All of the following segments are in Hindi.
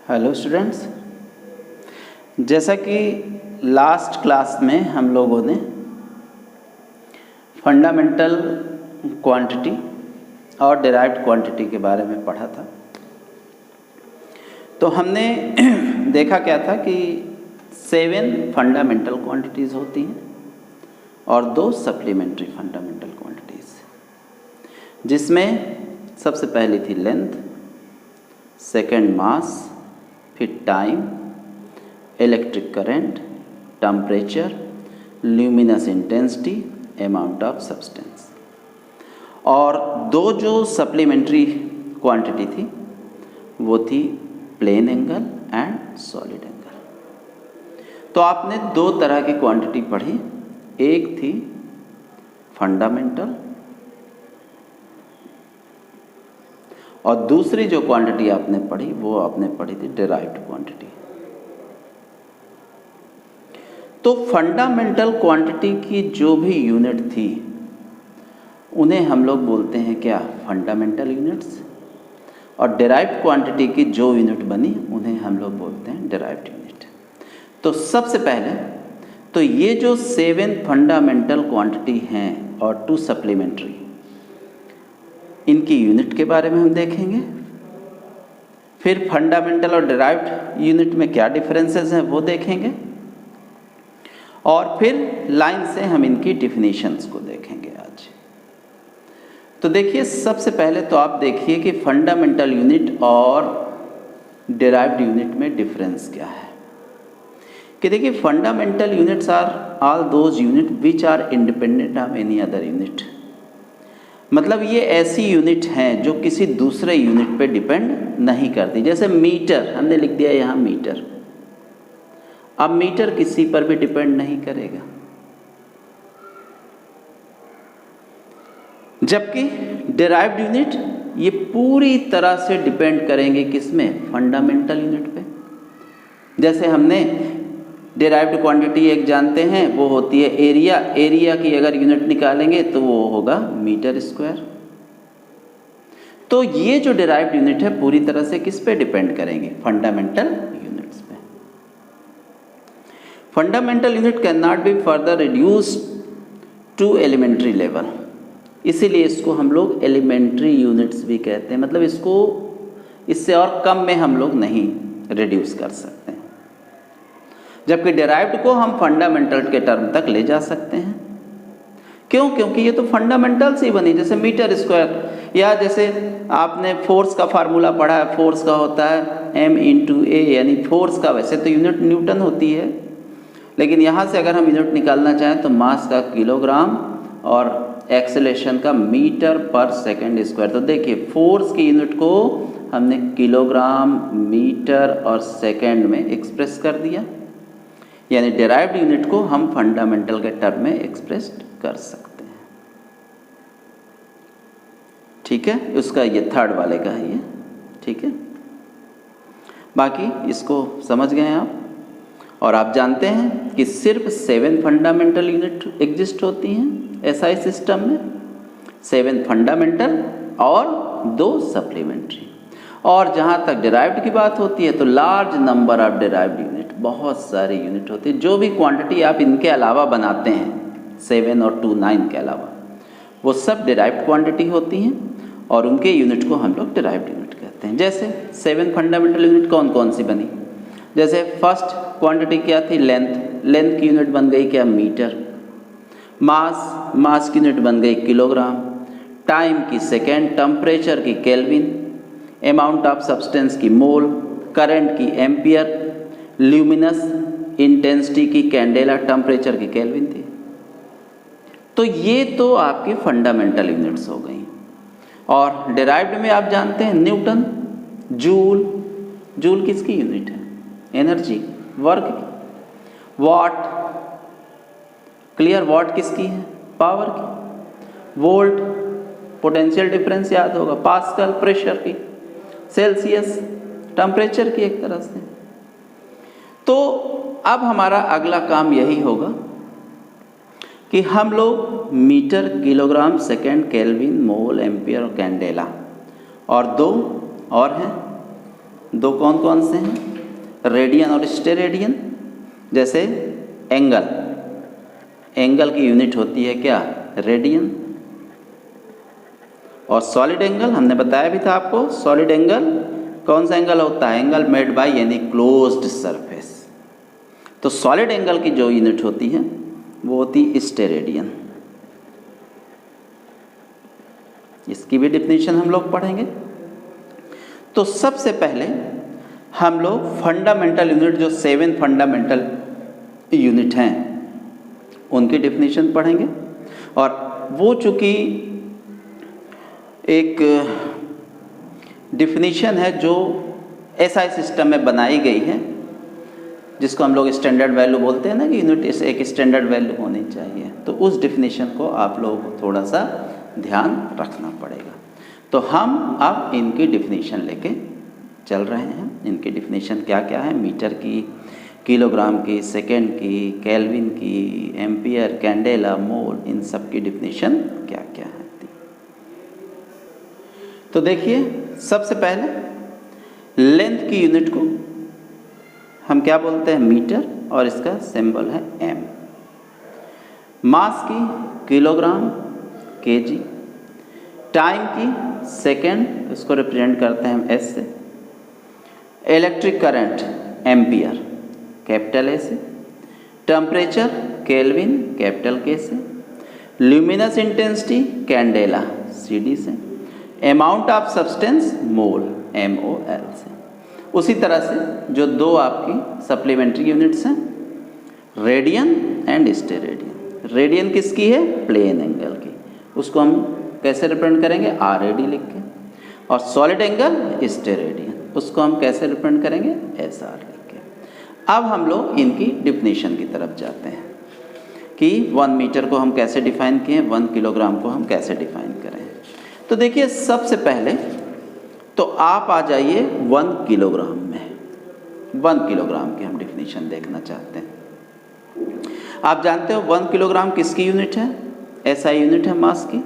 हेलो स्टूडेंट्स, जैसा कि लास्ट क्लास में हम लोगों ने फंडामेंटल क्वांटिटी और डिराइव्ड क्वांटिटी के बारे में पढ़ा था, तो हमने देखा क्या था कि 7 फंडामेंटल क्वांटिटीज़ होती हैं और 2 सप्लीमेंट्री फंडामेंटल क्वांटिटीज़, जिसमें सबसे पहली थी लेंथ, सेकंड मास, फिर time, electric current, temperature, luminous intensity, amount of substance. और 2 जो सप्लीमेंट्री क्वांटिटी थी वो थी plane angle and solid angle. तो आपने 2 तरह की क्वांटिटी पढ़ी, एक थी फंडामेंटल और दूसरी जो क्वांटिटी आपने पढ़ी वो आपने पढ़ी थी डिराइव्ड क्वांटिटी। तो फंडामेंटल क्वांटिटी की जो भी यूनिट थी उन्हें हम लोग बोलते हैं क्या, फंडामेंटल यूनिट्स, और डिराइव्ड क्वांटिटी की जो यूनिट बनी उन्हें हम लोग बोलते हैं डिराइव्ड यूनिट। तो सबसे पहले तो ये जो 7 फंडामेंटल क्वांटिटी हैं और 2 सप्लीमेंट्री, इनकी यूनिट के बारे में हम देखेंगे। फिर फंडामेंटल और डिराइव्ड यूनिट में क्या डिफरेंसेस हैं वो देखेंगे, और फिर लाइन से हम इनकी डिफिनीशंस को देखेंगे आज। तो देखिए, सबसे पहले तो आप देखिए कि फंडामेंटल यूनिट और डिराइव्ड यूनिट में डिफरेंस क्या है। कि देखिए, fundamental units are all those unit which are independent of any other unit. मतलब ये ऐसी यूनिट हैं जो किसी दूसरे यूनिट पे डिपेंड नहीं करती। जैसे मीटर, हमने लिख दिया यहाँ मीटर। अब मीटर किसी पर भी डिपेंड नहीं करेगा, जबकि डिराइव्ड यूनिट ये पूरी तरह से डिपेंड करेंगे किसमें, फंडामेंटल यूनिट पे। जैसे हमने डिराइव्ड क्वांटिटी एक जानते हैं, वो होती है एरिया। एरिया की अगर यूनिट निकालेंगे तो वो होगा मीटर स्क्वायर। तो ये जो डिराइव्ड यूनिट है पूरी तरह से किस पे डिपेंड करेंगे, फंडामेंटल यूनिट्स पे। Fundamental unit can not be further reduced to elementary level, इसीलिए इसको हम लोग एलिमेंट्री यूनिट्स भी कहते हैं। मतलब इसको इससे और कम में हम लोग नहीं रिड्यूस कर सकते हैं, जबकि डिराइव्ड को हम फंडामेंटल के टर्म तक ले जा सकते हैं। क्यों? क्योंकि ये तो फंडामेंटल से ही बनी। जैसे मीटर स्क्वायर, या जैसे आपने फोर्स का फार्मूला पढ़ा है, फोर्स का होता है m/a, यानी फोर्स का वैसे तो यूनिट न्यूटन होती है, लेकिन यहाँ से अगर हम यूनिट निकालना चाहें तो मास का किलोग्राम और एक्सेलेरेशन का मीटर पर सेकंड स्क्वायर। तो देखिए, फोर्स की यूनिट को हमने किलोग्राम, मीटर और सेकंड में एक्सप्रेस कर दिया, यानी डिराइव्ड यूनिट को हम फंडामेंटल के टर्म में एक्सप्रेस कर सकते हैं। ठीक है, उसका ये थर्ड वाले का है ये। ठीक है, बाकी इसको समझ गए आप। और आप जानते हैं कि सिर्फ 7 फंडामेंटल यूनिट एग्जिस्ट होती हैं एसआई सिस्टम में, 7 फंडामेंटल और 2 सप्लीमेंट्री। और जहाँ तक डिराइव्ड की बात होती है तो large number of derived unit, बहुत सारी यूनिट होती है। जो भी क्वांटिटी आप इनके अलावा बनाते हैं, 7 और 2 9 के अलावा, वो सब डिराइव्ड क्वांटिटी होती हैं और उनके यूनिट को हम लोग डिराइव्ड यूनिट कहते हैं। जैसे 7 फंडामेंटल यूनिट कौन कौन सी बनी, जैसे फर्स्ट क्वांटिटी क्या थी, लेंथ। लेंथ की यूनिट बन गई क्या, मीटर। मास की यूनिट बन गई किलोग्राम। टाइम की सेकेंड, टेम्परेचर की केल्विन, अमाउंट ऑफ सब्सटेंस की मोल, करंट की एम्पियर, ल्यूमिनस इंटेंसिटी की कैंडेला, टेम्परेचर की केल्विन थी। तो ये तो आपकी फंडामेंटल यूनिट्स हो गई। और डिराइव्ड में आप जानते हैं न्यूटन, जूल। जूल किसकी यूनिट है, एनर्जी, वर्क की। वाट, क्लियर, वाट किसकी है, पावर की। वोल्ट, पोटेंशियल डिफरेंस याद होगा। पास्कल, प्रेशर की। सेल्सियस, टेम्परेचर की एक तरह से। तो अब हमारा अगला काम यही होगा कि हम लोग मीटर, किलोग्राम, सेकेंड, केल्विन, मोल, एम्पियर और कैंडेला, और 2 और हैं दो कौन कौन से हैं? रेडियन और स्टेरेडियन। जैसे एंगल की यूनिट होती है क्या? रेडियन। और सॉलिड एंगल हमने बताया भी था आपको, सॉलिड एंगल कौन सा एंगल होता है? एंगल मेड बाय यानी क्लोज्ड सरफेस। तो सॉलिड एंगल की जो यूनिट होती है वो होती है स्टेरेडियन। इसकी भी डिफिनीशन हम लोग पढ़ेंगे। तो सबसे पहले हम लोग फंडामेंटल यूनिट, जो 7 फंडामेंटल यूनिट हैं, उनकी डिफिनीशन पढ़ेंगे। और वो चूँकि एक डिफिनीशन है जो एसआई सिस्टम में बनाई गई है, जिसको हम लोग स्टैंडर्ड वैल्यू बोलते हैं ना, कि यूनिट एक स्टैंडर्ड वैल्यू होनी चाहिए। तो उस डिफिनीशन को आप लोगों को थोड़ा सा ध्यान रखना पड़ेगा। तो हम अब इनकी डिफिनीशन लेके चल रहे हैं। इनकी डिफिनीशन क्या क्या है? मीटर की, किलोग्राम की, सेकेंड की, केल्विन की, एम्पियर, कैंडेला, मोल, इन सब की डिफिनीशन क्या क्या है। तो देखिए, सबसे पहले लेंथ की यूनिट को हम क्या बोलते हैं? मीटर, और इसका सिंबल है एम। मास की किलोग्राम, केजी। टाइम की सेकेंड, इसको रिप्रेजेंट करते हैं हम एस से। Electric current ampere, capital A से। टेम्परेचर केल्विन, कैपिटल के से। ल्यूमिनस इंटेंसिटी कैंडेला, सीडी से। Amount of substance mole, MOL से। उसी तरह से जो दो आपकी सप्लीमेंट्री यूनिट्स हैं, रेडियन एंड स्टेरेडियन। रेडियन किसकी है? प्लेन एंगल की। उसको हम कैसे रिप्रेजेंट करेंगे? RAD लिख के। और सॉलिड एंगल स्टेरेडियन, उसको हम कैसे रिप्रेजेंट करेंगे? SR लिख के। अब हम लोग इनकी डिफिनीशन की तरफ जाते हैं कि 1 मीटर को हम कैसे डिफाइन किए, 1 किलोग्राम को हम कैसे डिफाइन करें। तो देखिए, सबसे पहले तो आप आ जाइए 1 किलोग्राम में। 1 किलोग्राम की हम डिफिनीशन देखना चाहते हैं। आप जानते हो 1 किलोग्राम किसकी यूनिट है? SI यूनिट है मास की।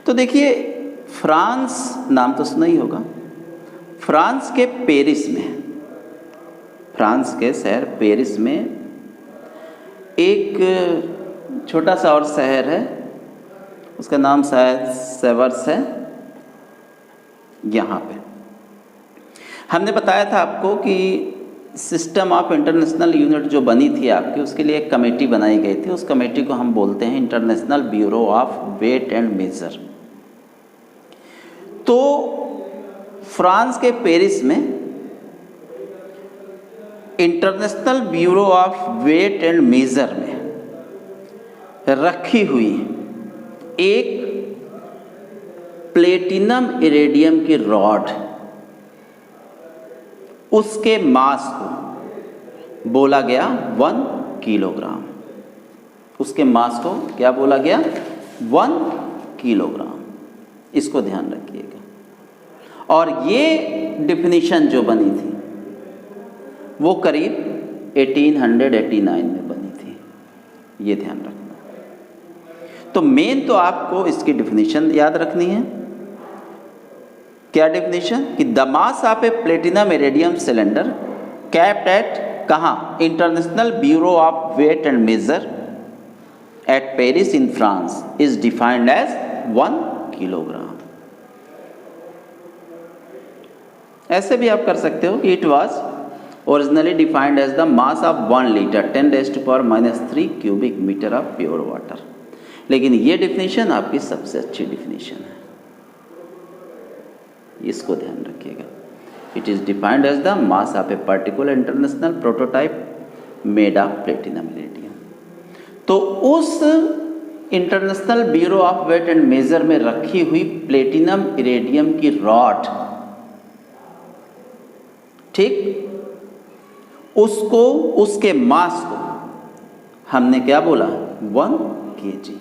तो देखिए, फ्रांस, नाम तो सुना ही होगा, फ्रांस के पेरिस में, फ्रांस के शहर पेरिस में एक छोटा सा और शहर है, उसका नाम शायद सेवर्स है। यहाँ पे हमने बताया था आपको कि सिस्टम ऑफ इंटरनेशनल यूनिट जो बनी थी आपकी, उसके लिए एक कमेटी बनाई गई थी। उस कमेटी को हम बोलते हैं International bureau of wait and Measure. तो फ्रांस के पेरिस में International bureau of wait and major में रखी हुई एक प्लेटिनम इरेडियम की रॉड, उसके मास को बोला गया 1 किलोग्राम। उसके मास को क्या बोला गया? 1 किलोग्राम। इसको ध्यान रखिएगा। और ये डिफिनीशन जो बनी थी वो करीब 1889 में बनी थी, ये ध्यान रखना। तो मेन तो आपको इसकी डिफिनीशन याद रखनी है। क्या डिफिनीशन? कि the mass of a platinum iridium cylinder kept at कहाँ? International bureau of wait and measure at Paris in France is defined as 1 kilogram. ऐसे भी आप कर सकते हो कि it was originally defined as the mass of 1 litre 10⁻³ cubic metre of pure water. लेकिन ये डिफिनीशन आपकी सबसे अच्छी डिफिनीशन है, इसको ध्यान रखिएगा। It is defined as the mass of a particular international prototype made of platinum iridium. तो उस international bureau of wait and major में रखी हुई प्लेटिनम इरेडियम की रॉड, ठीक, उसको, उसके मास को हमने क्या बोला? 1 kg।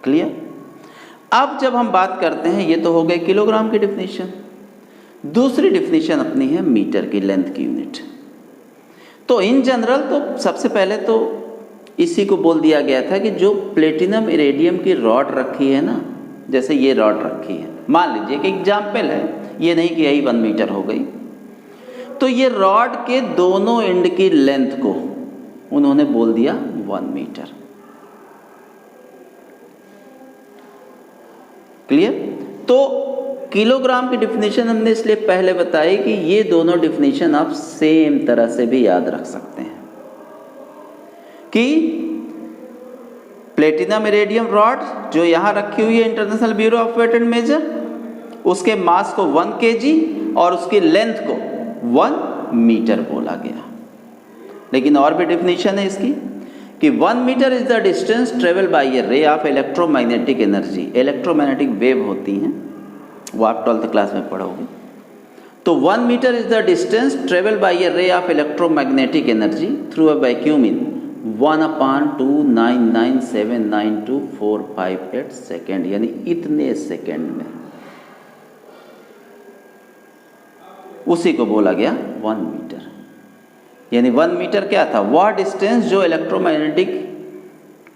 क्लियर? अब जब हम बात करते हैं, ये तो हो गए किलोग्राम की डिफिनीशन। दूसरी डिफिनीशन अपनी है मीटर की, लेंथ की यूनिट। तो इन जनरल तो सबसे पहले तो इसी को बोल दिया गया था कि जो प्लेटिनम इरेडियम की रॉड रखी है ना, जैसे ये रॉड रखी है, मान लीजिए कि एग्जाम्पल है, ये नहीं कि यही 1 मीटर हो गई, तो ये रॉड के दोनों एंड की लेंथ को उन्होंने बोल दिया 1 मीटर। क्लियर? तो किलोग्राम की डिफिनेशन हमने इसलिए पहले बताई कि ये दोनों डिफिनेशन आप सेम तरह से भी याद रख सकते हैं कि प्लेटिनम इरेडियम रॉड जो यहां रखी हुई है International bureau of wait and Measure, उसके मास को 1 kg और उसकी लेंथ को 1 मीटर बोला गया। लेकिन और भी डिफिनेशन है इसकी कि 1 metre is the distance travel by a ray of electromagnetic energy. Electromagnetic wave होती हैं, वो आप 12th क्लास में पढ़ोगे। तो 1 metre is the distance travel by a ray of electromagnetic energy through a vacuum in 1/299792458 second, यानी इतने सेकेंड में। उसी को बोला गया 1 मीटर। यानी 1 मीटर क्या था? वह डिस्टेंस जो इलेक्ट्रोमैग्नेटिक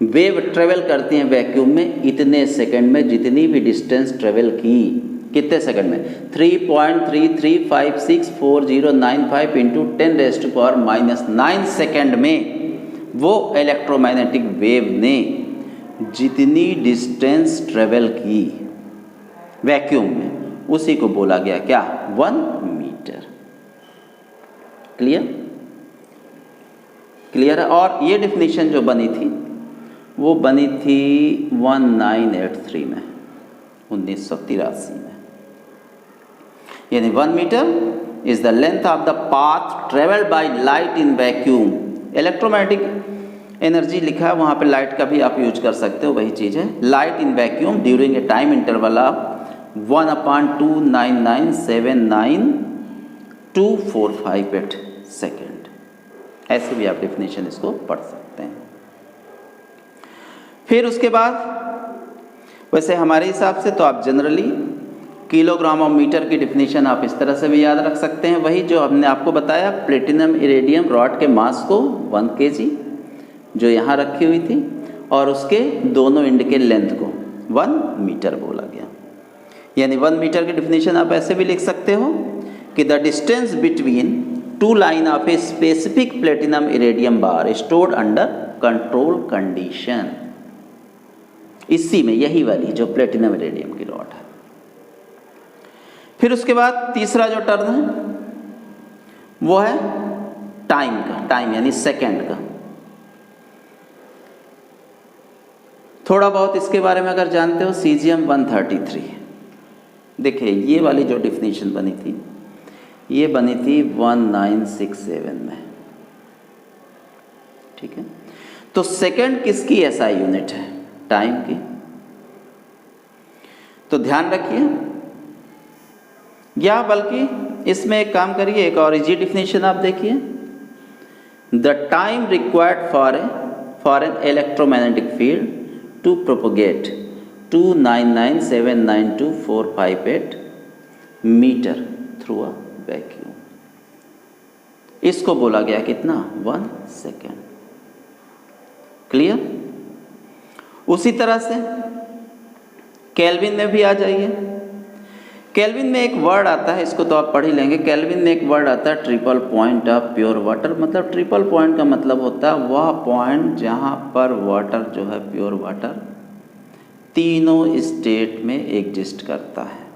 वेव ट्रेवल करती हैं वैक्यूम में इतने सेकंड में, जितनी भी डिस्टेंस ट्रेवल की, कितने सेकंड में? 3.33564095 इंटू 10⁻⁻⁹ सेकंड में वो इलेक्ट्रोमैग्नेटिक वेव ने जितनी डिस्टेंस ट्रेवल की वैक्यूम में, उसी को बोला गया क्या? 1 मीटर। क्लियर? क्लियर है? और ये डिफिनेशन जो बनी थी वो बनी थी 1983 में, 1983 में। यानी 1 metre is the length of the path travelled by light in vacuum. Electromagnetic energy लिखा है, वहाँ पे लाइट का भी आप यूज कर सकते हो, वही चीज़ है। Light in vacuum during a time interval of 1/299792458 second. ऐसे भी आप डेफिनेशन इसको पढ़ सकते हैं। फिर उसके बाद वैसे हमारे हिसाब से तो आप जनरली किलोग्राम और मीटर की डिफिनेशन आप इस तरह से भी याद रख सकते हैं। वही जो हमने आपको बताया, प्लेटिनम इरेडियम रॉड के मास को 1 kg जो यहाँ रखी हुई थी और उसके दोनों एंड के लेंथ को 1 मीटर बोला गया। यानी 1 मीटर की डिफिनेशन आप ऐसे भी लिख सकते हो कि the distance between 2 line of a specific platinum iridium bar stored under control condition. इसी में यही वाली जो प्लेटिनम इरेडियम की रॉड है। फिर उसके बाद तीसरा जो टर्म है वो है टाइम का, टाइम यानी सेकंड का। थोड़ा बहुत इसके बारे में अगर जानते हो, सीजियम 133। देखिए ये वाली जो डिफिनेशन बनी थी ये बनी थी 1967 में, ठीक है। तो सेकंड किसकी एसआई यूनिट है? टाइम की। तो ध्यान रखिए, या बल्कि इसमें एक काम करिए, एक और इजी डिफिनेशन आप देखिए। The time required for an electromagnetic field to propagate 299799458 metre through a vacuum, इसको बोला गया कितना? 1 सेकेंड। क्लियर? उसी तरह से केल्विन में भी आ जाइए। केल्विन में एक वर्ड आता है, इसको तो आप पढ़ ही लेंगे। केल्विन में एक वर्ड आता है triple point of pure water. मतलब ट्रिपल पॉइंट का मतलब होता है वह पॉइंट जहाँ पर वाटर जो है, प्योर वाटर, तीनों स्टेट में एग्जिस्ट करता है।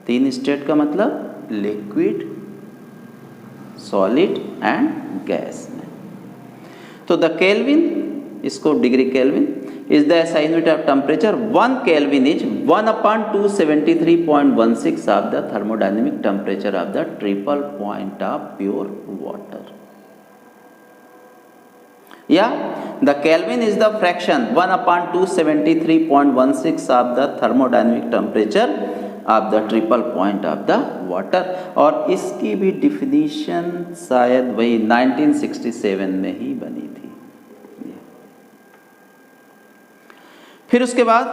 3 स्टेट का मतलब लिक्विड, सॉलिड एंड गैस में। तो द केल्विन, इसको degree kelvin, is the SI unit of temperature. 1 kelvin is 1/273.16 of the thermodynamic temperature of the triple point of pure water. या the kelvin is the fraction 1/273.16 of the thermodynamic temperature of the triple point of the water. और इसकी भी डिफिनीशन शायद वही 1967 में ही बनी थी। फिर उसके बाद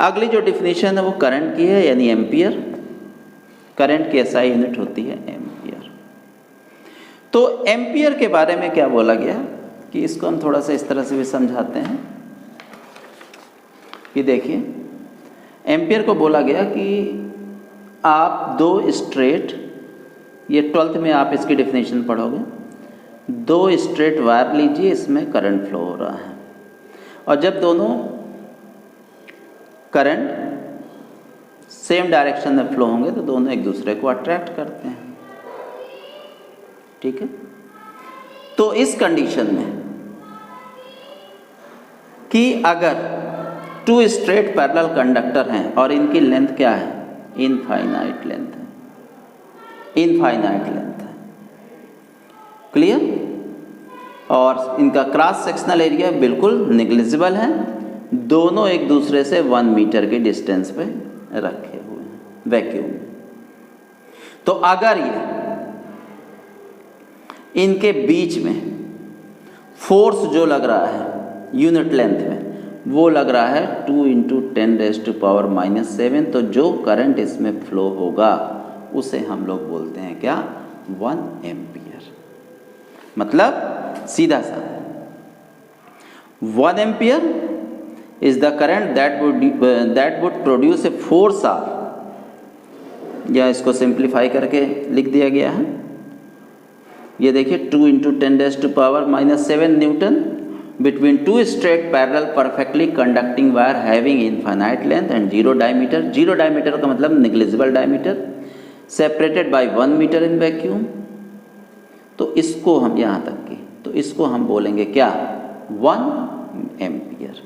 अगली जो डिफिनीशन है वो करंट की है, यानी एम्पियर। करंट की एसआई यूनिट होती है एम्पियर। तो एम्पियर के बारे में क्या बोला गया कि इसको हम थोड़ा सा इस तरह से भी समझाते हैं कि देखिए, एम्पियर को बोला गया कि आप 2 स्ट्रेट ये 12th में आप इसकी डेफिनेशन पढ़ोगे। दो स्ट्रेट वायर लीजिए, इसमें करंट फ्लो हो रहा है, और जब दोनों करंट सेम डायरेक्शन में फ्लो होंगे तो दोनों एक दूसरे को अट्रैक्ट करते हैं। ठीक है, तो इस कंडीशन में कि अगर टू स्ट्रेट पैरेलल कंडक्टर हैं और इनकी लेंथ क्या है, इनफाइनाइट लेंथ है, इनफाइनाइट लेंथ है। क्लियर? और इनका क्रॉस सेक्शनल एरिया बिल्कुल निग्लिजिबल है, दोनों एक दूसरे से 1 मीटर के डिस्टेंस पे रखे हुए हैं वैक्यूम। तो अगर ये इनके बीच में फोर्स जो लग रहा है यूनिट लेंथ में, वो लग रहा है 2 × 10⁻⁻⁷, तो जो करंट इसमें फ्लो होगा उसे हम लोग बोलते हैं क्या, 1 एम्पियर। मतलब सीधा सा 1 ampere is the current that would produce a force of, या इसको सिंप्लीफाई करके लिख दिया गया है, ये देखिए 2 × 10⁻⁷ Newton between two straight parallel perfectly conducting wire having infinite length and zero diameter। zero diameter का मतलब negligible diameter, separated by 1 meter in vacuum। तो इसको हम यहाँ तक की, तो इसको हम बोलेंगे क्या, 1 एम्पियर।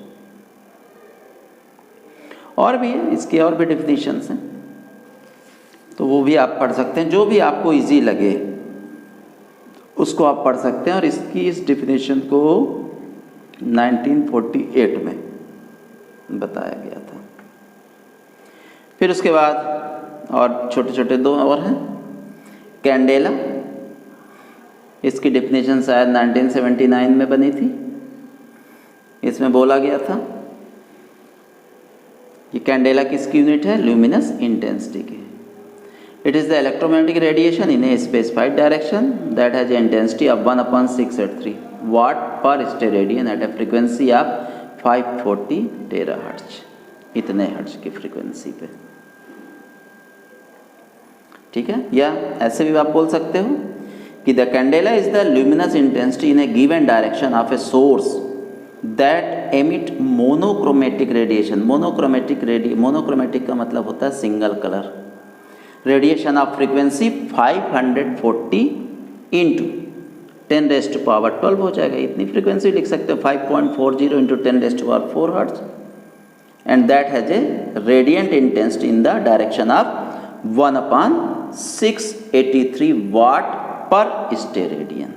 और भी है, इसकी और भी डेफिनेशंस हैं, तो वो भी आप पढ़ सकते हैं, जो भी आपको इजी लगे उसको आप पढ़ सकते हैं। और इसकी इस डेफिनेशन को 1948 में बताया गया था। फिर उसके बाद और छोटे छोटे दो और हैं, कैंडेला, इसकी डेफिनेशन शायद 1979 में बनी थी। इसमें बोला गया था कि कैंडेला किसकी यूनिट है, ल्यूमिनस इंटेंसिटी की। It is the electromagnetic radiation in a specified direction that has intensity of 1/683 watt per steradian at a frequency of 540 terahertz, इतने हर्ट्ज की फ्रिक्वेंसी पे। ठीक है, या ऐसे भी आप बोल सकते हो कि the candela is the luminous intensity in A given direction of a source that emit monochromatic radiation. Monochromatic का मतलब होता है single colour radiation of frequency 540 into 10⁻12 हो जाएगा, इतनी फ्रीक्वेंसी लिख सकते हो, 5.40 into 10⁻4 hertz, and that has a radiant intensity in the direction of 1/683 watt per steradian.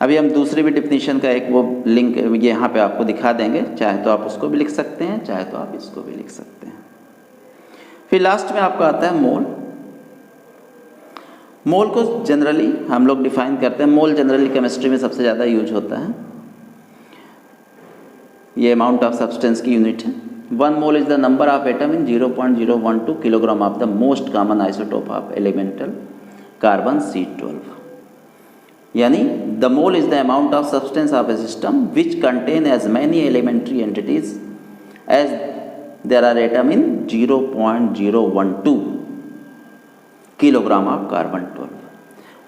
अभी हम दूसरी भी डिफिनीशन का एक वो लिंक यहाँ पे आपको दिखा देंगे, चाहे तो आप उसको भी लिख सकते हैं, चाहे तो आप इसको भी लिख सकते हैं। फिर लास्ट में आपका आता है मोल। मोल को जनरली हम लोग डिफाइन करते हैं, मोल जनरली केमिस्ट्री में सबसे ज़्यादा यूज होता है। ये अमाउंट ऑफ सब्सटेंस की यूनिट है। 1 mole is the number of atom in 0.012 kilogram of the most common isotope of elemental carbon C12। यानी the mole is the amount of substance of a system which contain as many elementary entities as there are atom in 0.012 kilogram of carbon 12।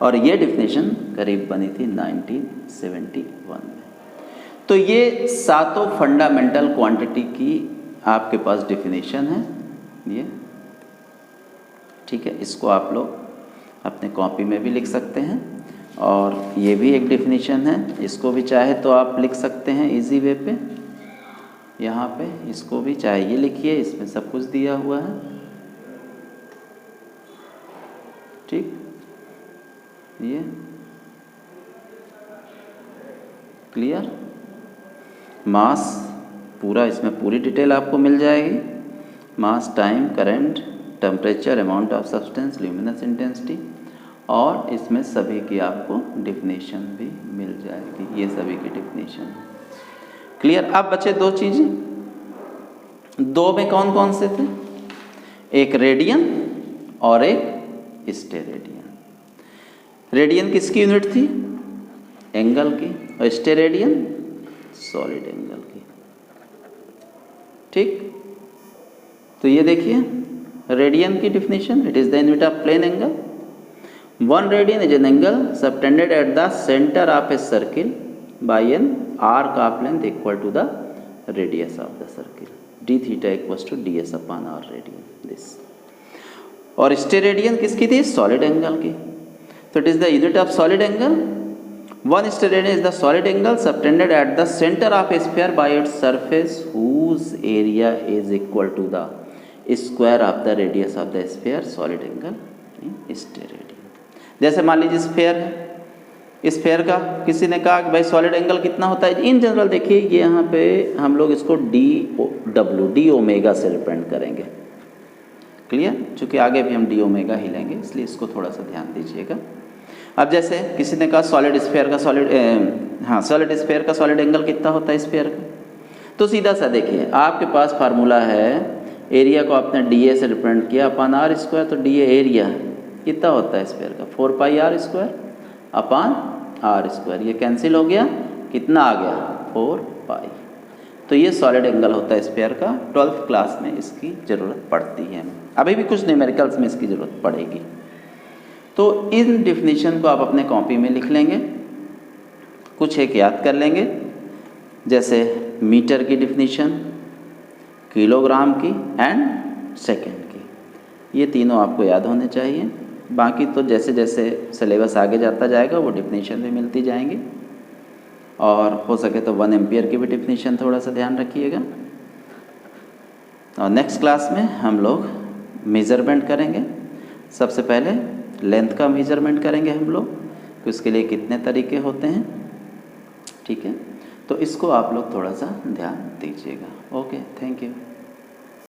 और ये डिफिनेशन करीब बनी थी 1971 में। तो ये सातों फंडामेंटल क्वांटिटी की आपके पास डिफिनेशन है ये। ठीक है, इसको आप लोग अपने कॉपी में भी लिख सकते हैं, और ये भी एक डिफिनेशन है, इसको भी चाहे तो आप लिख सकते हैं इजी वे पे, यहाँ पे इसको भी चाहे ये लिखिए, इसमें सब कुछ दिया हुआ है। ठीक, ये क्लियर। मास पूरा, इसमें पूरी डिटेल आपको मिल जाएगी, mass, time, current, temperature, amount of substance, luminous intensity, और इसमें सभी की आपको डिफिनेशन भी मिल जाएगी। ये सभी की डिफिनेशन है। क्लियर। अब बचे दो चीज़ें, दो में कौन कौन से थे, एक रेडियन और एक स्टेरेडियन। रेडियन किसकी यूनिट थी, एंगल की, और स्टेरेडियन सॉलिड एंगल की। ठीक, तो ये देखिए रेडियन की definition, it is the unit of plane angle. 1 radian is an angle subtended at the centre of a circle by an arc of length equal to the radius of the circle. D theta equals to d s upon r radian this. और स्टेरेडियन किसकी थी? सॉलिड एंगल की। तो it is the unit of solid angle. 1 steradian is the solid angle subtended at the centre of a sphere by its surface whose area is equal to the square of the radius of the sphere, solid angle in steradian. जैसे मान लीजिए स्फीयर है, स्फीयर का किसी ने कहा कि भाई सॉलिड एंगल कितना होता है। इन जनरल देखिए ये यहाँ पे हम लोग इसको डी ओमेगा से रिप्रेजेंट करेंगे। क्लियर? चूँकि आगे भी हम डी ओमेगा ही लेंगे, इसलिए इसको थोड़ा सा ध्यान दीजिएगा। अब जैसे किसी ने कहा सॉलिड स्फीयर का सॉलिड स्फीयर का सॉलिड एंगल कितना होता है स्फीयर का, तो सीधा सा देखिए आपके पास फार्मूला है, एरिया को आपने डी ए से रिप्रेजेंट किया अपॉन आर स्क्वायर, तो डी एरिया कितना होता है स्फीयर का? 4 pi R square upon R square. ये कैंसिल हो गया, कितना आ गया? 4 पाई। तो ये सॉलिड एंगल होता है स्फीयर का। 12th क्लास में इसकी ज़रूरत पड़ती है, अभी भी कुछ न्यूमेरिकल्स में इसकी ज़रूरत पड़ेगी। तो इन डिफिनीशन को आप अपने कॉपी में लिख लेंगे, कुछ एक याद कर लेंगे, जैसे मीटर की डिफिनीशन, किलोग्राम की एंड सेकेंड की। ये तीनों आपको याद होने चाहिए। बाकी तो जैसे जैसे सिलेबस आगे जाता जाएगा वो डिफिनीशन भी मिलती जाएंगी। और हो सके तो 1 एम्पियर की भी डिफिनीशन थोड़ा सा ध्यान रखिएगा। और नेक्स्ट क्लास में हम लोग मेज़रमेंट करेंगे। सबसे पहले लेंथ का मेज़रमेंट करेंगे हम लोग कि उसके लिए कितने तरीके होते हैं। ठीक है, तो इसको आप लोग थोड़ा सा ध्यान दीजिएगा। Okay, thank you.